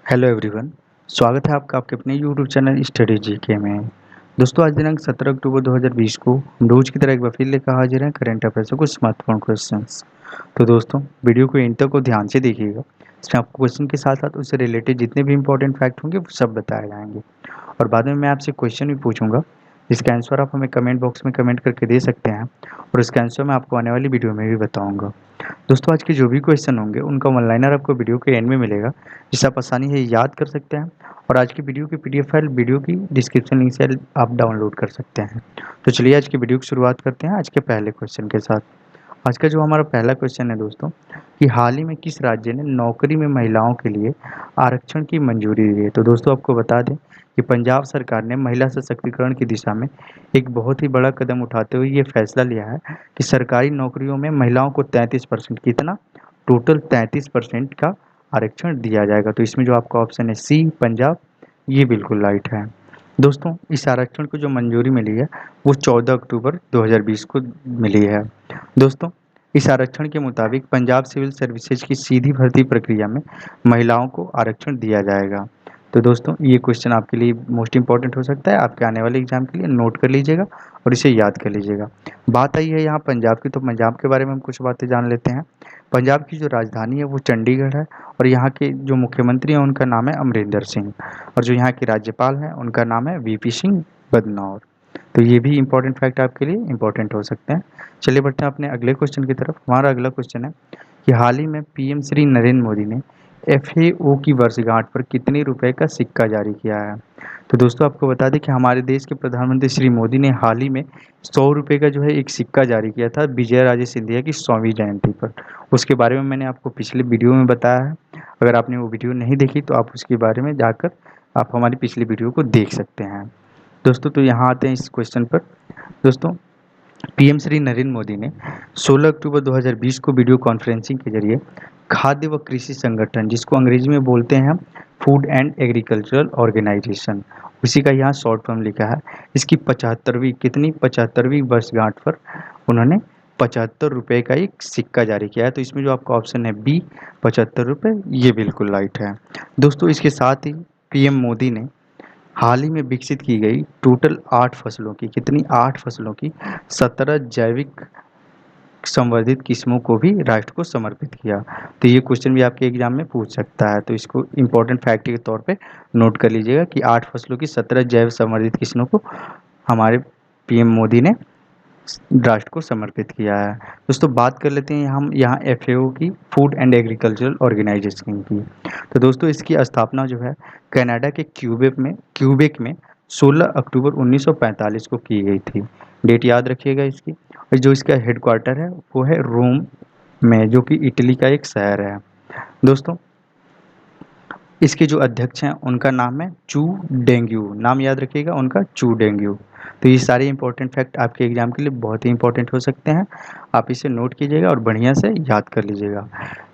Hello everyone. स्वागत है आपका आपके अपने यूट्यूब चैनल स्टडी जीके में। दोस्तों आज दिनांक 17 अक्टूबर 2020 को हम रोज की तरह एक बार फिर लेकर हाजिर हैं करंट अफेयर्स के कुछ महत्वपूर्ण क्वेश्चंस। तो दोस्तों वीडियो को एंड तक को ध्यान से देखिएगा। इसमें आपको क्वेश्चन के साथ साथ उससे रिलेटेड जितने भी इंपॉर्टेंट फैक्ट होंगे वो सब बताए जाएंगे और बाद में मैं आपसे क्वेश्चन भी पूछूंगा जिसका आंसर आप हमें कमेंट बॉक्स में कमेंट करके दे सकते हैं और इसका आंसर मैं आपको आने वाली वीडियो में भी बताऊंगा। दोस्तों आज के जो भी क्वेश्चन होंगे उनका वन लाइनर आपको वीडियो के एंड में मिलेगा जिसे आप आसानी से याद कर सकते हैं और आज की वीडियो की पीडीएफ फाइल वीडियो की डिस्क्रिप्शन लिंक से आप डाउनलोड कर सकते हैं। तो चलिए आज की वीडियो की शुरुआत करते हैं आज के पहले क्वेश्चन के साथ। आज का जो हमारा पहला क्वेश्चन है दोस्तों कि हाल ही में किस राज्य ने नौकरी में महिलाओं के लिए आरक्षण की मंजूरी दी है। तो दोस्तों आपको बता दें कि पंजाब सरकार ने महिला सशक्तिकरण की दिशा में एक बहुत ही बड़ा कदम उठाते हुए ये फैसला लिया है कि सरकारी नौकरियों में महिलाओं को 33% कितना टोटल 33% का आरक्षण दिया जाएगा। तो इसमें जो आपका ऑप्शन है सी पंजाब, ये बिल्कुल राइट है। दोस्तों इस आरक्षण को जो मंजूरी मिली है वो 14 अक्टूबर 2020 को मिली है। दोस्तों इस आरक्षण के मुताबिक पंजाब सिविल सर्विसेज की सीधी भर्ती प्रक्रिया में महिलाओं को आरक्षण दिया जाएगा। तो दोस्तों ये क्वेश्चन आपके लिए मोस्ट इंपॉर्टेंट हो सकता है आपके आने वाले एग्जाम के लिए, नोट कर लीजिएगा और इसे याद कर लीजिएगा। बात आई है यहाँ पंजाब की, तो पंजाब के बारे में हम कुछ बातें जान लेते हैं। पंजाब की जो राजधानी है वो चंडीगढ़ है और यहाँ के जो मुख्यमंत्री हैं उनका नाम है अमरिंदर सिंह और जो यहाँ के राज्यपाल हैं उनका नाम है वीपी सिंह बदनौर। तो ये भी इंपॉर्टेंट फैक्ट आपके लिए इंपॉर्टेंट हो सकते हैं। चलिए बढ़ते हैं अपने अगले क्वेश्चन की तरफ। हमारा अगला क्वेश्चन है कि हाल ही में पीएम श्री नरेंद्र मोदी ने एफएओ की वर्षगांठ पर कितने रुपए का सिक्का जारी किया है। तो दोस्तों आपको बता दें कि हमारे देश के प्रधानमंत्री श्री मोदी ने हाल ही में 100 रुपये का जो है एक सिक्का जारी किया था विजय राजे सिंधिया की 100वीं जयंती पर। उसके बारे में मैंने आपको पिछले वीडियो में बताया है। अगर आपने वो वीडियो नहीं देखी तो आप उसके बारे में जाकर आप हमारी पिछली वीडियो को देख सकते हैं। दोस्तों तो यहाँ आते हैं इस क्वेश्चन पर। दोस्तों पीएम श्री नरेंद्र मोदी ने 16 अक्टूबर 2020 को वीडियो कॉन्फ्रेंसिंग के जरिए खाद्य व कृषि संगठन, जिसको अंग्रेजी में बोलते हैं फूड एंड एग्रीकल्चरल ऑर्गेनाइजेशन, उसी का यहाँ शॉर्ट फॉर्म लिखा है, इसकी 75वीं वर्षगांठ पर उन्होंने 75 रुपये का एक सिक्का जारी किया है। तो इसमें जो आपका ऑप्शन है बी 75 रुपये, ये बिल्कुल राइट है। दोस्तों इसके साथ ही पीएम मोदी ने हाल ही में विकसित की गई टोटल 8 फसलों की, कितनी 8 फसलों की 17 जैविक संवर्धित किस्मों को भी राष्ट्र को समर्पित किया। तो ये क्वेश्चन भी आपके एग्जाम में पूछ सकता है, तो इसको इम्पोर्टेंट फैक्ट के तौर पे नोट कर लीजिएगा कि 8 फसलों की 17 जैव संवर्धित किस्मों को हमारे पीएम मोदी ने राष्ट्र को समर्पित किया है। दोस्तों बात कर लेते हैं हम यहाँ एफएओ की, फूड एंड एग्रीकल्चरल ऑर्गेनाइजेशन की। तो दोस्तों इसकी स्थापना जो है कनाडा के क्यूबेक में 16 अक्टूबर 1945 को की गई थी। डेट याद रखिएगा इसकी। और जो इसका हेडक्वार्टर है वो है रोम में, जो कि इटली का एक शहर है। दोस्तों इसके जो अध्यक्ष हैं उनका नाम है चू डेंग्यू, नाम याद रखिएगा उनका चू डेंग्यू। तो ये सारे इंपॉर्टेंट फैक्ट आपके एग्जाम के लिए बहुत ही इंपॉर्टेंट हो सकते हैं, आप इसे नोट कीजिएगा और बढ़िया से याद कर लीजिएगा।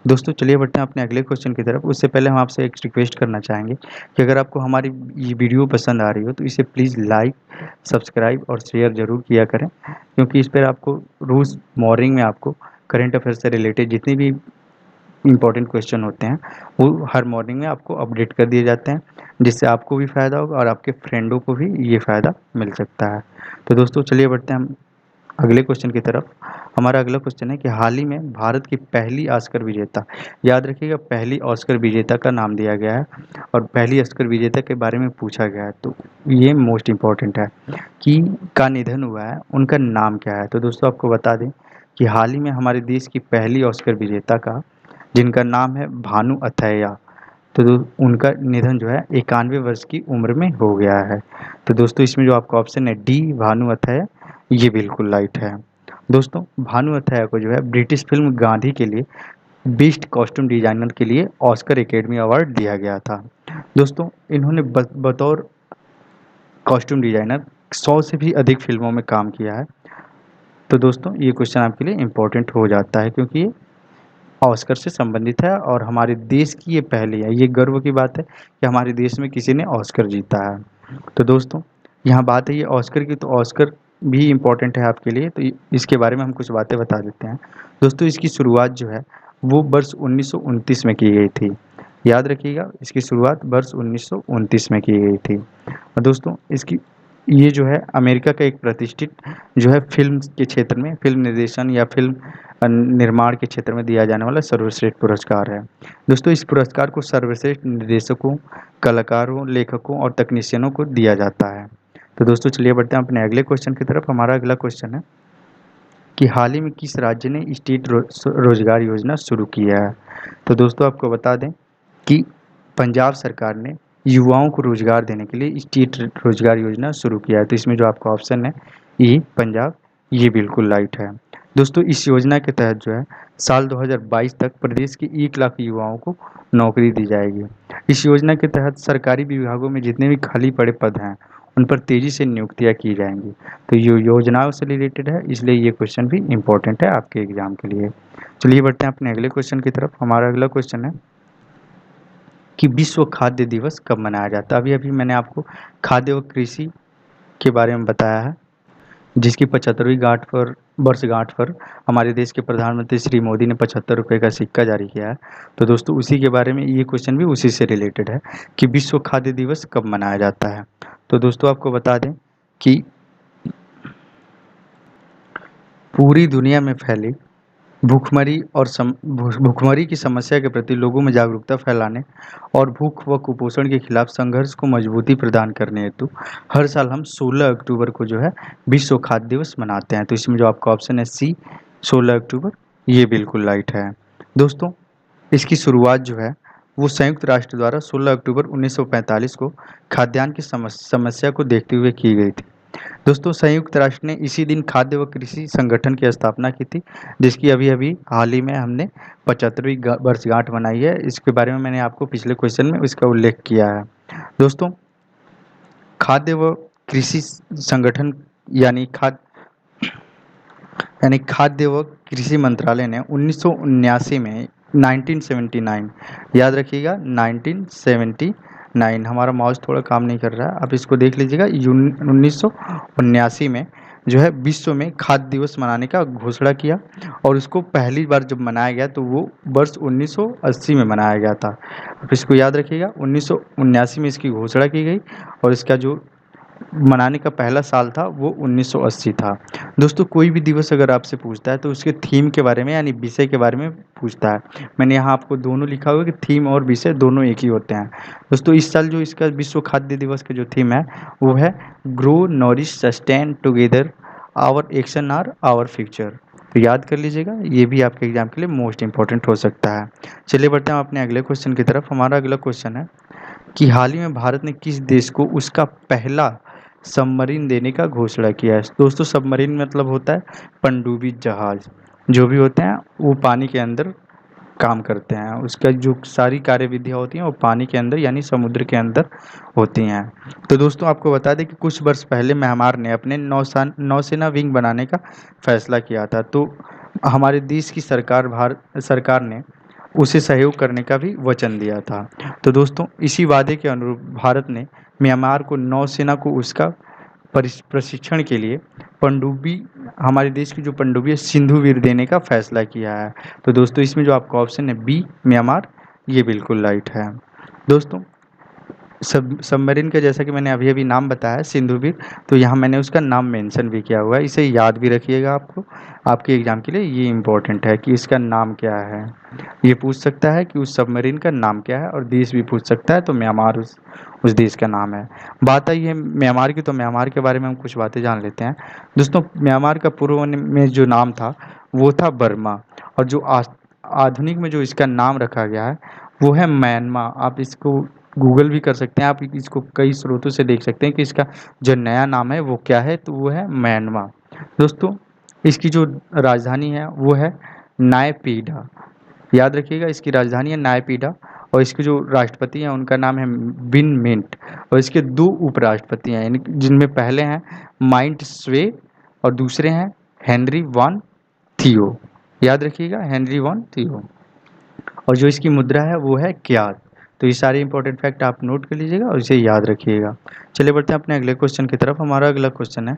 दोस्तों चलिए बढ़ते हैं अपने अगले क्वेश्चन की तरफ। उससे पहले हम आपसे एक रिक्वेस्ट करना चाहेंगे कि अगर आपको हमारी ये वीडियो पसंद आ रही हो तो इसे प्लीज़ लाइक, सब्सक्राइब और शेयर ज़रूर किया करें, क्योंकि इस पर आपको रोज़ मॉर्निंग में आपको करंट अफेयर से रिलेटेड जितनी भी इंपॉर्टेंट क्वेश्चन होते हैं वो हर मॉर्निंग में आपको अपडेट कर दिए जाते हैं, जिससे आपको भी फ़ायदा होगा और आपके फ्रेंडों को भी ये फ़ायदा मिल सकता है। तो दोस्तों चलिए बढ़ते हैं हम अगले क्वेश्चन की तरफ। हमारा अगला क्वेश्चन है कि हाल ही में भारत की पहली ऑस्कर विजेता, याद रखिएगा पहली ऑस्कर विजेता का नाम दिया गया है और पहली ऑस्कर विजेता के बारे में पूछा गया है, तो ये मोस्ट इम्पॉर्टेंट है कि का निधन हुआ है, उनका नाम क्या है। तो दोस्तों आपको बता दें कि हाल ही में हमारे देश की पहली ऑस्कर विजेता का, जिनका नाम है भानु अथैया, तो उनका निधन जो है 91 वर्ष की उम्र में हो गया है। तो दोस्तों इसमें जो आपका ऑप्शन है डी भानु अथैया, ये बिल्कुल राइट है। दोस्तों भानु अथैया को जो है ब्रिटिश फिल्म गांधी के लिए बेस्ट कॉस्ट्यूम डिजाइनर के लिए ऑस्कर एकेडमी अवार्ड दिया गया था। दोस्तों इन्होंने बतौर कॉस्ट्यूम डिजाइनर 100 से भी अधिक फिल्मों में काम किया है। तो दोस्तों ये क्वेश्चन आपके लिए इम्पोर्टेंट हो जाता है क्योंकि ये ऑस्कर से संबंधित है और हमारे देश की ये पहली है, ये गर्व की बात है कि हमारे देश में किसी ने ऑस्कर जीता है। तो दोस्तों यहाँ बात है ये ऑस्कर की, तो ऑस्कर भी इम्पोर्टेंट है आपके लिए, तो इसके बारे में हम कुछ बातें बता देते हैं। दोस्तों इसकी शुरुआत जो है वो वर्ष 1929 में की गई थी। याद रखिएगा, इसकी शुरुआत वर्ष 1929 में की गई थी। और दोस्तों इसकी ये जो है अमेरिका का एक प्रतिष्ठित जो है फ़िल्म के क्षेत्र में फ़िल्म निर्देशन या फ़िल्म निर्माण के क्षेत्र में दिया जाने वाला सर्वश्रेष्ठ पुरस्कार है। दोस्तों इस पुरस्कार को सर्वश्रेष्ठ निर्देशकों, कलाकारों, लेखकों और तकनीशियनों को दिया जाता है। तो दोस्तों चलिए बढ़ते हैं अपने अगले क्वेश्चन की तरफ। हमारा अगला क्वेश्चन है कि हाल ही में किस राज्य ने स्टेट रोजगार योजना शुरू की है? तो दोस्तों आपको बता दें कि पंजाब सरकार ने युवाओं को रोजगार देने के लिए स्टेट रोजगार योजना शुरू किया है। तो इसमें जो आपका ऑप्शन है ई पंजाब, ये बिल्कुल राइट है। दोस्तों इस योजना के तहत जो है साल 2022 तक प्रदेश के 1 लाख युवाओं को नौकरी दी जाएगी। इस योजना के तहत सरकारी विभागों में जितने भी खाली पड़े पद हैं उन पर तेजी से नियुक्तियां की जाएंगी। तो ये योजनाओं से रिलेटेड है, इसलिए ये क्वेश्चन भी इम्पोर्टेंट है आपके एग्जाम के लिए। चलिए बढ़ते हैं अपने अगले क्वेश्चन की तरफ। हमारा अगला क्वेश्चन है कि विश्व खाद्य दिवस कब मनाया जाता है? अभी अभी मैंने आपको खाद्य व कृषि के बारे में बताया है, जिसकी 75वीं वर्षगांठ पर हमारे देश के प्रधानमंत्री श्री मोदी ने 75 रुपये का सिक्का जारी किया है। तो दोस्तों उसी के बारे में ये क्वेश्चन भी उसी से रिलेटेड है कि विश्व खाद्य दिवस कब मनाया जाता है। तो दोस्तों आपको बता दें कि पूरी दुनिया में फैली भूखमरी की समस्या के प्रति लोगों में जागरूकता फैलाने और भूख व कुपोषण के खिलाफ संघर्ष को मजबूती प्रदान करने हेतु हर साल हम 16 अक्टूबर को जो है विश्व खाद्य दिवस मनाते हैं। तो इसमें जो आपका ऑप्शन है सी 16 अक्टूबर, ये बिल्कुल राइट है। दोस्तों इसकी शुरुआत जो है वो संयुक्त राष्ट्र द्वारा 16 अक्टूबर 1945 को खाद्यान्न की समस्या को देखते हुए की गई थी। दोस्तों संयुक्त राष्ट्र ने इसी दिन खाद्य व कृषि संगठन की स्थापना की थी, जिसकी अभी अभी हाल ही में हमने 75वीं वर्षगांठ मनाई है। इसके बारे में मैंने आपको पिछले क्वेश्चन में इसका उल्लेख किया है। दोस्तों खाद्य व कृषि संगठन यानी खाद्य व कृषि मंत्रालय ने 1979 में 1979, याद रखिएगा 1979, हमारा माउस थोड़ा काम नहीं कर रहा है, आप इसको देख लीजिएगा। 1979 में जो है विश्व में खाद्य दिवस मनाने का घोषणा किया और उसको पहली बार जब मनाया गया तो वो वर्ष 1980 में मनाया गया था। आप इसको याद रखिएगा, 1979 में इसकी घोषणा की गई और इसका जो मनाने का पहला साल था वो 1980 था। दोस्तों कोई भी दिवस अगर आपसे पूछता है तो उसके थीम के बारे में यानी विषय के बारे में पूछता है। मैंने यहाँ आपको दोनों लिखा हुआ है कि थीम और विषय दोनों एक ही होते हैं। दोस्तों इस साल जो इसका विश्व खाद्य दिवस का जो थीम है वो है grow nourish sustain together our action are our future. तो याद कर लीजिएगा, ये भी आपके एग्जाम के लिए मोस्ट इंपॉर्टेंट हो सकता है। चलिए बढ़ते हैं अपने अगले क्वेश्चन की तरफ। हमारा अगला क्वेश्चन है कि हाल ही में भारत ने किस देश को उसका पहला सबमरीन देने का घोषणा किया है? दोस्तों सबमरीन मतलब होता है पनडुब्बी जहाज, जो भी होते हैं वो पानी के अंदर काम करते हैं, उसका जो सारी कार्यविधियाँ होती हैं वो पानी के अंदर यानी समुद्र के अंदर होती हैं। तो दोस्तों आपको बता दें कि कुछ वर्ष पहले म्यांमार ने अपने नौसेना विंग बनाने का फैसला किया था। तो हमारे देश की सरकार ने उसे सहयोग करने का भी वचन दिया था। तो दोस्तों इसी वादे के अनुरूप भारत ने म्यांमार को नौसेना को उसका प्रशिक्षण के लिए पनडुब्बी हमारे देश की जो पनडुब्बी है सिंधुवीर देने का फैसला किया है। तो दोस्तों इसमें जो आपका ऑप्शन है बी म्यांमार, ये बिल्कुल राइट है। दोस्तों सबमरीन का जैसा कि मैंने अभी अभी नाम बताया सिंधुवीर, तो यहाँ मैंने उसका नाम मेंशन भी किया हुआ है, इसे याद भी रखिएगा। आपको आपके एग्जाम के लिए ये इम्पोर्टेंट है कि इसका नाम क्या है। ये पूछ सकता है कि उस सबमरीन का नाम क्या है और देश भी पूछ सकता है, तो म्यांमार उस देश का नाम है। बात आई है म्यांमार की, तो म्यांमार के बारे में हम कुछ बातें जान लेते हैं। दोस्तों म्यांमार का पूर्व में जो नाम था वो था बर्मा, और जो आधुनिक में जो इसका नाम रखा गया है वो है म्यांमार। आप इसको गूगल भी कर सकते हैं, आप इसको कई स्रोतों से देख सकते हैं कि इसका जो नया नाम है वो क्या है, तो वो है म्यांमार। दोस्तों इसकी जो राजधानी है वो है नायपीडा, याद रखिएगा इसकी राजधानी है नायपीडा। और इसके जो राष्ट्रपति हैं उनका नाम है विन मिंट, और इसके 2 उपराष्ट्रपति हैं जिनमें पहले हैं माइंट स्वे और दूसरे हैं हेनरी वन थियो, याद रखिएगा हेनरी वन थियो। और जो इसकी मुद्रा है वो है क्यात। तो ये सारे इंपॉर्टेंट फैक्ट आप नोट कर लीजिएगा और इसे याद रखिएगा। चलिए बढ़ते हैं अपने अगले क्वेश्चन की तरफ। हमारा अगला क्वेश्चन है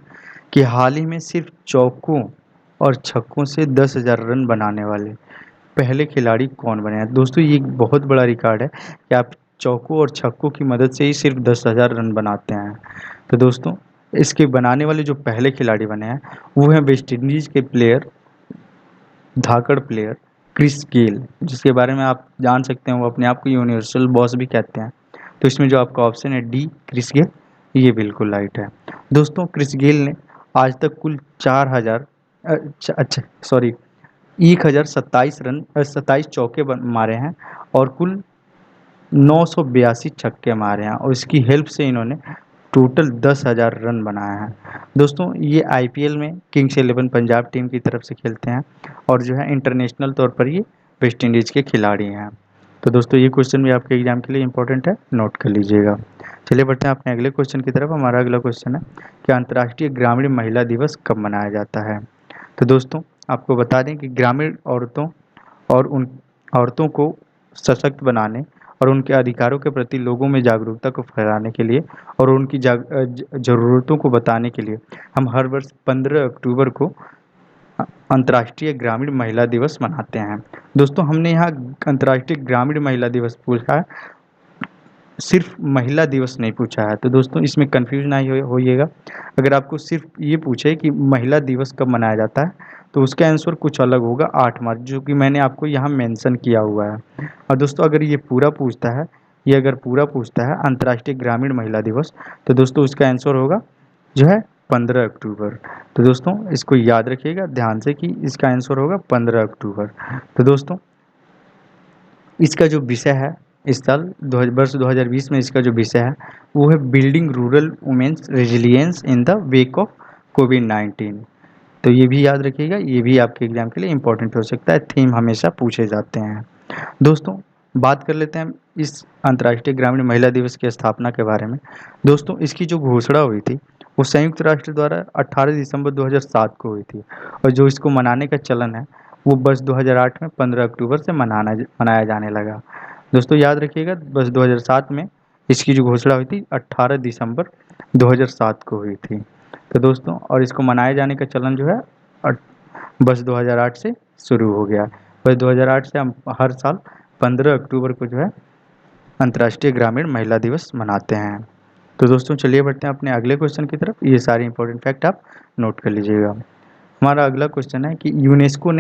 कि हाल ही में सिर्फ चौकों और छक्कों से 10,000 रन बनाने वाले पहले खिलाड़ी कौन बने हैं? दोस्तों ये एक बहुत बड़ा रिकॉर्ड है कि आप चौकों और छक्कों की मदद से ही सिर्फ 10,000 रन बनाते हैं। तो दोस्तों इसके बनाने वाले जो पहले खिलाड़ी बने हैं वो हैं वेस्ट इंडीज के प्लेयर, धाकड़ प्लेयर क्रिस गेल, जिसके बारे में आप जान सकते हैं वो अपने आप को यूनिवर्सल बॉस भी कहते हैं। तो इसमें जो आपका ऑप्शन है डी क्रिस गेल, ये बिल्कुल राइट है। दोस्तों क्रिस गेल ने आज तक कुल 4,000 अच्छा सॉरी 1,027 रन 27 चौके मारे हैं और कुल 982 छक्के मारे हैं और इसकी हेल्प से इन्होंने टोटल 10,000 रन बनाए हैं। दोस्तों ये आईपीएल में किंग्स 11 पंजाब टीम की तरफ से खेलते हैं और जो है इंटरनेशनल तौर पर ये वेस्ट इंडीज़ के खिलाड़ी हैं। तो दोस्तों ये क्वेश्चन भी आपके एग्जाम के लिए इंपॉर्टेंट है, नोट कर लीजिएगा। चलिए बढ़ते हैं अपने अगले क्वेश्चन की तरफ। हमारा अगला क्वेश्चन है कि अंतर्राष्ट्रीय ग्रामीण महिला दिवस कब मनाया जाता है? तो दोस्तों आपको बता दें कि ग्रामीण औरतों और उन औरतों को सशक्त बनाने और उनके अधिकारों के प्रति लोगों में जागरूकता को फैलाने के लिए और उनकी ज़रूरतों को बताने के लिए हम हर वर्ष 15 अक्टूबर को अंतर्राष्ट्रीय ग्रामीण महिला दिवस मनाते हैं। दोस्तों हमने यहाँ अंतर्राष्ट्रीय ग्रामीण महिला दिवस पूछा है, सिर्फ महिला दिवस नहीं पूछा है। तो दोस्तों इसमें कन्फ्यूज नहीं होइएगा। अगर आपको सिर्फ ये पूछे कि महिला दिवस कब मनाया जाता है तो उसका आंसर कुछ अलग होगा, 8 मार्च, जो कि मैंने आपको यहाँ मेंशन किया हुआ है। और दोस्तों अगर ये पूरा पूछता है, ये अगर पूरा पूछता है अंतर्राष्ट्रीय ग्रामीण महिला दिवस, तो दोस्तों उसका आंसर होगा जो है 15 अक्टूबर। तो दोस्तों इसको याद रखिएगा ध्यान से कि इसका आंसर होगा 15 अक्टूबर। तो दोस्तों इसका जो विषय है इस साल वर्ष 2020 में इसका जो विषय है वो है building rural women's resilience in the wake of कोविड-19। तो ये भी याद रखिएगा, ये भी आपके एग्जाम के लिए इंपॉर्टेंट हो सकता है, थीम हमेशा पूछे जाते हैं। दोस्तों बात कर लेते हैं इस अंतर्राष्ट्रीय ग्रामीण महिला दिवस की स्थापना के बारे में। दोस्तों इसकी जो घोषणा हुई थी वो संयुक्त राष्ट्र द्वारा 18 दिसंबर 2007 को हुई थी और जो इसको मनाने का चलन है वो वर्ष 2008 में 15 अक्टूबर से मनाया जाने लगा। दोस्तों याद रखिएगा वर्ष 2007 में इसकी जो घोषणा हुई थी 18 दिसंबर 2007 को हुई थी। तो दोस्तों और इसको मनाए जाने का चलन जो है वर्ष 2008 से शुरू हो गया। वर्ष 2008 से हम हर साल 15 अक्टूबर को जो है अंतर्राष्ट्रीय ग्रामीण महिला दिवस मनाते हैं। तो दोस्तों चलिए बढ़ते हैं अपने अगले क्वेश्चन की तरफ। ये सारे इंपॉर्टेंट फैक्ट आप नोट कर लीजिएगा। हमारा अगला क्वेश्चन है कि यूनेस्को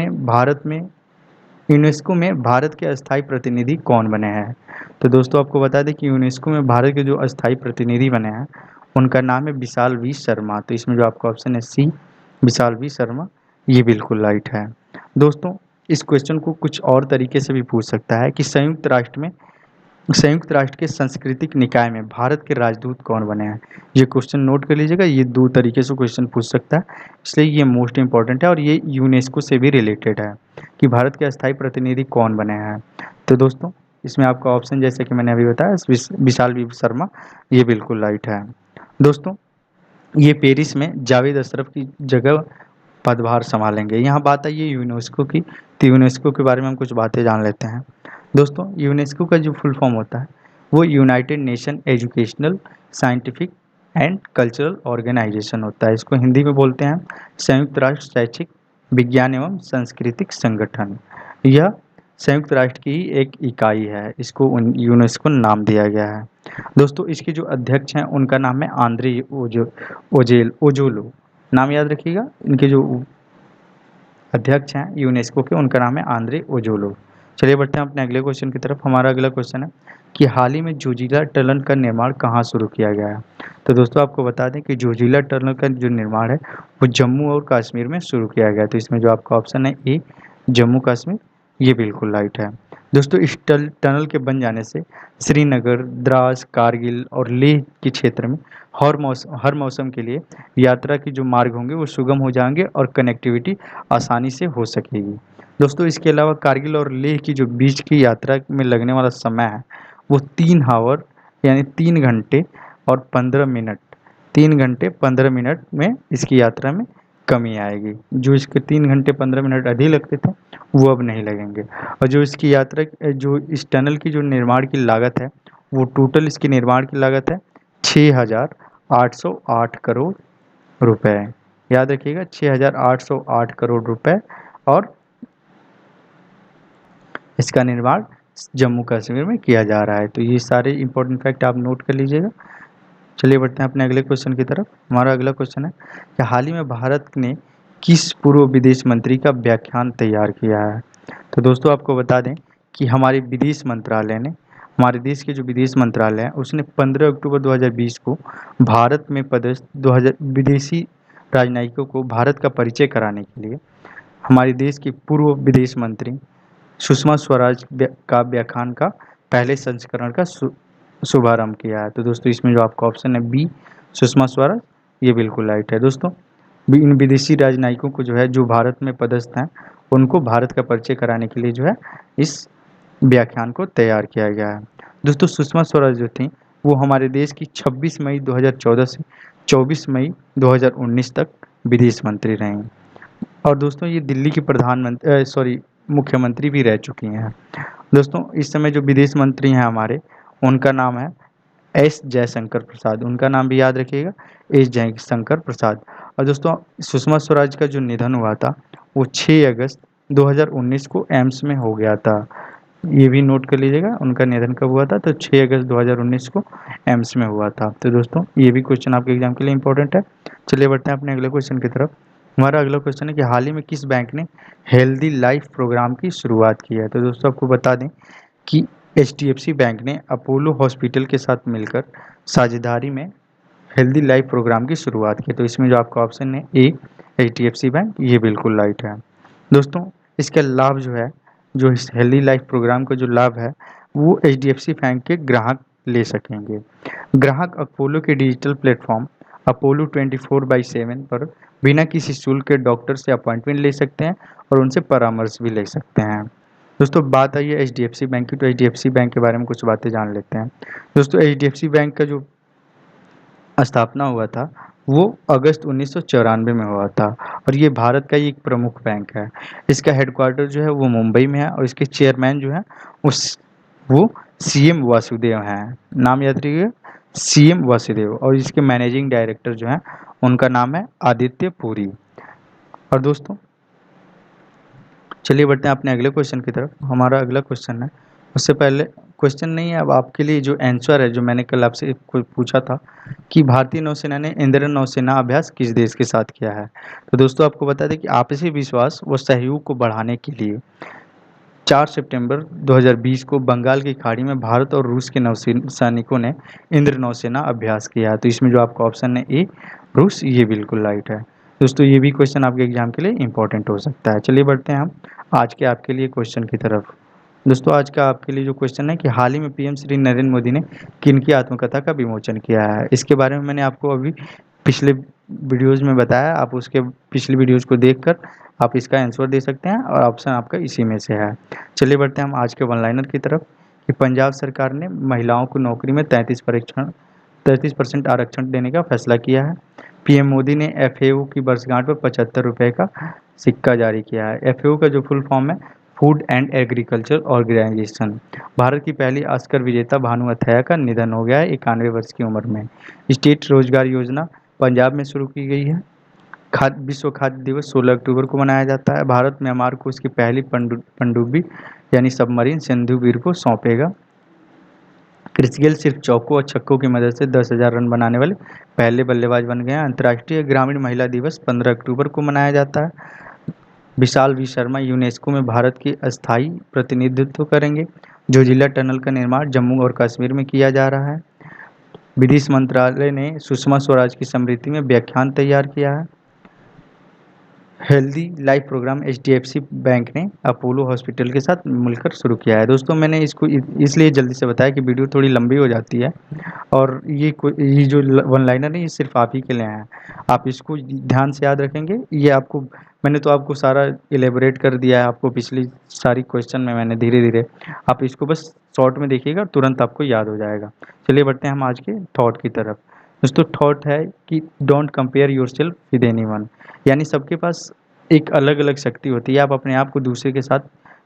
में भारत के अस्थायी प्रतिनिधि कौन बने हैं? तो दोस्तों आपको बता दें कि यूनेस्को में भारत के जो अस्थायी प्रतिनिधि बने हैं उनका नाम है विशाल वी शर्मा। तो इसमें जो आपका ऑप्शन है सी विशाल वी शर्मा, ये बिल्कुल राइट है। दोस्तों इस क्वेश्चन को कुछ और तरीके से भी पूछ सकता है कि संयुक्त राष्ट्र के सांस्कृतिक निकाय में भारत के राजदूत कौन बने हैं? ये क्वेश्चन नोट कर लीजिएगा, ये दो तरीके से क्वेश्चन पूछ सकता है, इसलिए ये मोस्ट इंपॉर्टेंट है और ये यूनेस्को से भी रिलेटेड है कि भारत के अस्थायी प्रतिनिधि कौन बने हैं। तो दोस्तों इसमें आपका ऑप्शन जैसे कि मैंने अभी बताया विशाल वी शर्मा, ये बिल्कुल राइट है। दोस्तों ये पेरिस में जावेद अशरफ की जगह पदभार संभालेंगे। यहाँ बात आई है यूनेस्को की, तो यूनेस्को के बारे में हम कुछ बातें जान लेते हैं। दोस्तों यूनेस्को का जो फुल फॉर्म होता है वो United Nation Educational Scientific and Cultural Organization होता है। इसको हिंदी में बोलते हैं संयुक्त राष्ट्र शैक्षिक विज्ञान एवं सांस्कृतिक संगठन। यह संयुक्त राष्ट्र की ही एक इकाई है, इसको यूनेस्को नाम दिया गया है। दोस्तों इसके जो अध्यक्ष हैं उनका नाम है आंद्रे ओजोलो, नाम याद रखिएगा। इनके जो अध्यक्ष हैं यूनेस्को के उनका नाम है आंद्रे ओजोलो। चलिए बढ़ते हैं अपने अगले क्वेश्चन की तरफ। हमारा अगला क्वेश्चन है कि हाल ही में जोजिला टनल का निर्माण कहाँ शुरू किया गया है? तो दोस्तों आपको बता दें कि जोजिला टनल का जो निर्माण है वो जम्मू और कश्मीर में शुरू किया गया। तो इसमें जो आपका ऑप्शन है ए जम्मू कश्मीर, ये बिल्कुल राइट है। दोस्तों इस टनल के बन जाने से श्रीनगर, द्रास, कारगिल और लेह के क्षेत्र में हर मौसम के लिए यात्रा के जो मार्ग होंगे वो सुगम हो जाएंगे और कनेक्टिविटी आसानी से हो सकेगी। दोस्तों इसके अलावा कारगिल और लेह की जो बीच की यात्रा में लगने वाला समय है वो 3 आवर यानी 3 घंटे और 15 मिनट, 3 घंटे 15 मिनट में इसकी यात्रा में कमी आएगी। जो इसके 3 घंटे 15 मिनट अधिक लगते थे वो अब नहीं लगेंगे। और जो इसकी यात्रा जो इस टनल की जो निर्माण की लागत है वो टोटल इसके निर्माण की लागत है 6,808 करोड़ रुपए। याद रखिएगा 6,808 करोड़ रुपए। और इसका निर्माण जम्मू कश्मीर में किया जा रहा है। तो ये सारे इंपॉर्टेंट फैक्ट आप नोट कर लीजिएगा। चलिए बढ़ते हैं अपने अगले क्वेश्चन की तरफ। हमारा अगला क्वेश्चन है कि हाल ही में भारत ने किस पूर्व विदेश मंत्री का व्याख्यान तैयार किया है। तो दोस्तों आपको बता दें कि हमारे विदेश मंत्रालय ने, हमारे देश के जो विदेश मंत्रालय है उसने 15 अक्टूबर 2020 को भारत में पदस्थ 2000 विदेशी राजनयिकों को भारत का परिचय कराने के लिए हमारे देश की पूर्व विदेश मंत्री सुषमा स्वराज का व्याख्यान का पहले संस्करण का शुभारंभ किया है। तो दोस्तों इसमें जो आपका ऑप्शन है बी, सुषमा स्वराज, ये बिल्कुल राइट है। दोस्तों इन विदेशी राजनयिकों को जो है, जो भारत में पदस्थ हैं, उनको भारत का परिचय कराने के लिए जो है इस व्याख्यान को तैयार किया गया है। दोस्तों सुषमा स्वराज जो थी वो हमारे देश की 26 मई 2014 से 24 मई 2019 तक विदेश मंत्री रहीं। और दोस्तों ये दिल्ली की मुख्यमंत्री भी रह चुकी हैं। दोस्तों इस समय जो विदेश मंत्री हैं हमारे, उनका नाम है एस जयशंकर प्रसाद। उनका नाम भी याद रखिएगा, एस जयशंकर प्रसाद। और दोस्तों सुषमा स्वराज का जो निधन हुआ था वो 6 अगस्त 2019 को एम्स में हो गया था। ये भी नोट कर लीजिएगा, उनका निधन कब हुआ था, तो 6 अगस्त 2019 को एम्स में हुआ था। तो दोस्तों ये भी क्वेश्चन आपके एग्जाम के लिए इंपॉर्टेंट है। चलिए बढ़ते हैं अपने अगले क्वेश्चन की तरफ। हमारा अगला क्वेश्चन है कि हाल ही में किस बैंक ने हेल्दी लाइफ प्रोग्राम की शुरुआत की है। तो दोस्तों आपको बता दें कि HDFC बैंक ने अपोलो हॉस्पिटल के साथ मिलकर साझेदारी में हेल्दी लाइफ प्रोग्राम की शुरुआत की। तो इसमें जो आपका ऑप्शन है ए, HDFC बैंक, ये बिल्कुल राइट है। दोस्तों इसका लाभ जो है, जो इस हेल्दी लाइफ प्रोग्राम का जो लाभ है वो HDFC बैंक के ग्राहक ले सकेंगे। ग्राहक अपोलो के डिजिटल प्लेटफॉर्म अपोलो 24/7 पर बिना किसी शुल्क के डॉक्टर से अपॉइंटमेंट ले सकते हैं और उनसे परामर्श भी ले सकते हैं। दोस्तों बात आई है HDFC बैंक की, तो HDFC बैंक के बारे में कुछ बातें जान लेते हैं। दोस्तों HDFC बैंक का जो स्थापना हुआ था वो अगस्त 1994 में हुआ था और ये भारत का ही एक प्रमुख बैंक है। इसका हेडक्वार्टर जो है वो मुंबई में है और इसके चेयरमैन जो है वो CM वासुदेव हैं। नाम याद रखिएगा, CM वासुदेव। और इसके मैनेजिंग डायरेक्टर जो हैं उनका नाम है आदित्य पुरी। और दोस्तों चलिए बढ़ते हैं अपने अगले क्वेश्चन की तरफ। हमारा अगला क्वेश्चन है, उससे पहले क्वेश्चन नहीं है, अब आपके लिए जो आंसर है, जो मैंने कल आपसे कोई पूछा था कि भारतीय नौसेना ने इंद्रन नौसेना अभ्यास किस देश के साथ किया है। तो दोस्तों आपको बता दें कि आपसी विश्वास व सहयोग को बढ़ाने के लिए 4 सितंबर 2020 को बंगाल की खाड़ी में भारत और रूस के नौसैनिकों ने इंद्र नौसेना अभ्यास किया है। तो इसमें जो आपका ऑप्शन है ए, रूस, ये बिल्कुल राइट है। दोस्तों ये भी क्वेश्चन आपके एग्जाम के लिए इंपॉर्टेंट हो सकता है। चलिए बढ़ते हैं हम आज के आपके लिए क्वेश्चन की तरफ। दोस्तों आज का आपके लिए जो क्वेश्चन है कि हाल ही में PM श्री नरेंद्र मोदी ने किनकी आत्मकथा का विमोचन किया है। इसके बारे में मैंने आपको अभी पिछले वीडियोज़ में बताया, आप उसके पिछले वीडियोज़ को देखकर आप इसका आंसर दे सकते हैं और ऑप्शन आपका इसी में से है। चलिए बढ़ते हैं हम आज के वन लाइनर की तरफ कि पंजाब सरकार ने महिलाओं को नौकरी में 33% आरक्षण देने का फैसला किया है। PM मोदी ने FAO की वर्षगांठ पर 75 रुपये का सिक्का जारी किया है। FAO का जो फुल फॉर्म है Food and Agriculture Organization. Bharat की पहली ऑस्कर विजेता भानु अथैया का निधन हो गया है 91 वर्ष की उम्र में। स्टेट रोजगार योजना पंजाब में शुरू की गई है। विश्व खाद्य दिवस 16 अक्टूबर को मनाया जाता है। भारत म्यांमार को उसकी पहली पनडुब्बी यानी सबमरीन सिंधु वीर को सौंपेगा। क्रिस गेल सिर्फ चौकों और छक्कों की मदद से 10,000 रन बनाने वाले पहले बल्लेबाज बन गए हैं। अंतर्राष्ट्रीय ग्रामीण महिला दिवस 15 अक्टूबर को मनाया जाता है। विशाल वी शर्मा यूनेस्को में भारत की अस्थायी प्रतिनिधित्व करेंगे। जोजिला टनल का निर्माण जम्मू और कश्मीर में किया जा रहा है। विदेश मंत्रालय ने सुषमा स्वराज की स्मृति में व्याख्यान तैयार किया है। Healthy life program HDFC bank ने अपोलो हॉस्पिटल के साथ मिलकर शुरू किया है। दोस्तों मैंने इसको इसलिए जल्दी से बताया कि वीडियो थोड़ी लंबी हो जाती है और ये जो वन लाइनर है ये सिर्फ आप ही के लिए हैं। आप इसको ध्यान से याद रखेंगे। ये आपको मैंने तो आपको सारा एलेबोरेट कर दिया है, आपको पिछली सारी क्वेश्चन में मैंने धीरे धीरे, आप इसको बस शॉर्ट में देखिएगा, तुरंत आपको याद हो जाएगा। चलिए बढ़ते हैं हम आज के थॉट की तरफ। दोस्तों थॉट है कि don't compare yourself with anyone, यानी सबके पास एक अलग अलग शक्ति होती है। आप अपने आप को दूसरे के साथ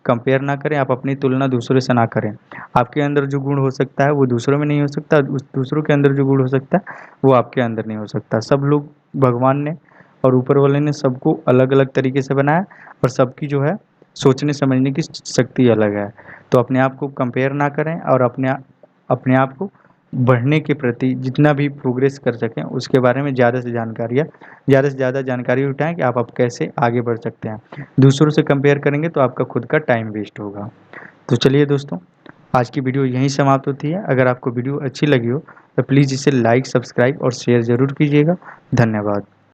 कंपेयर ना करें, आप अपनी तुलना दूसरे से ना करें। आपके अंदर जो गुण हो सकता है वो दूसरों में नहीं हो सकता, उस दूसरों के अंदर जो गुण हो सकता है वो आपके अंदर नहीं हो सकता। सब लोग भगवान ने और ऊपर वाले ने सबको अलग अलग तरीके से बनाया और सबकी जो है सोचने समझने की शक्ति अलग है। तो अपने आप को कंपेयर ना करें और अपने आप को बढ़ने के प्रति जितना भी प्रोग्रेस कर सकें उसके बारे में ज़्यादा से ज़्यादा जानकारी उठाएं कि आप कैसे आगे बढ़ सकते हैं। दूसरों से कंपेयर करेंगे तो आपका खुद का टाइम वेस्ट होगा। तो चलिए दोस्तों, आज की वीडियो यहीं समाप्त होती है। अगर आपको वीडियो अच्छी लगी हो तो प्लीज़ इसे लाइक, सब्सक्राइब और शेयर ज़रूर कीजिएगा। धन्यवाद।